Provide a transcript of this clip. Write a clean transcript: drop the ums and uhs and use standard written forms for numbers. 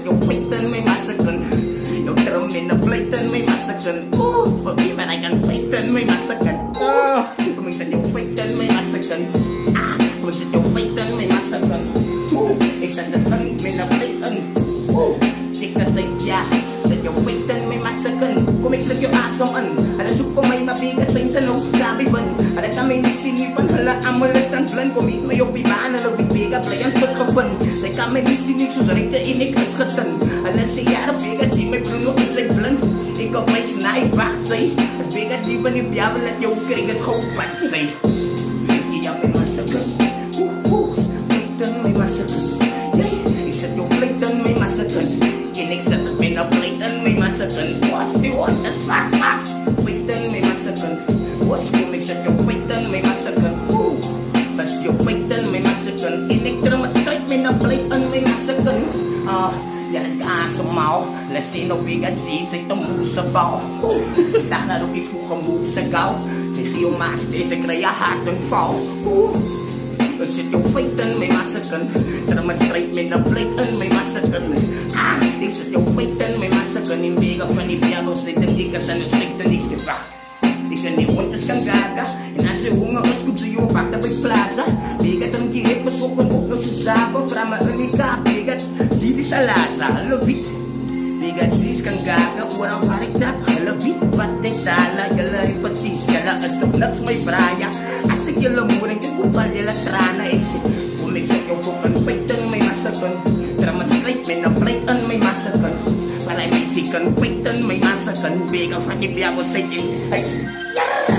your faith and may massacre. Your drum in the plate and may massacre. Oh, for me, but I can wait and may massacre. Oh, come set your faith and may massacre. Ah, come set your faith and may massacre. Oh, except the tongue in the plate and oh, take the thing, yeah. Set your faith and may massacre. Come make your ass on. Ada suka may mabigat sa insano, sabi ban. Ada kami nisinipan, hala amalas ang plan. Kumit mo yung bibaan na nabibiga, playan pagkapan. Say kami nisinig, susarik na inikasatan. Ala siya na bigat, si may bruno isay plan. Ikaw may sniper, say. As bigat, si ba ni biyabal at yung kirigat kaupat, say. Iya may massacre. Flightan may massacre. Except yung flightan may massacre. Inexcept at may na-flightan may massacre. What's the one that's fast? Flightan may massacre. What's the except yung flightan may massacre. Plus yung flightan may massacre. Inextra at strike may na-flightan may massacre. Yalan ka asumaw. Lasino bigat seeds ay tamusabaw. Taharugis ko kamusagaw. Sa tiyo master sa krayahat ng fall. Except yung flightan may massacre. Taraman strike may na-flightan may massacre. Except yung flightan may massacre. Hindi ka panibiyado sa itang ka sa nasig tanig si Bach. Ika ni untas kang gaga. Inansay unga maskub sa iyo pagtabay plaza. Bigat ang gihit masukon mo sa sabo. Frama unika bigat Jibi sa lasa halabit. Bigat sis kang gaga. Warang parik na halabit. Batik tala galay patis. Kala at tugnaks may braya. Asig yung lamurin kang kupal yala trana. Exit kumiksak yung kukan paitan may masakon. Tramat straight may na-plaitan may masakon. Para may sikan paitan may masakon. Bigat fanibiyabo sa iyo. Ay, yeah!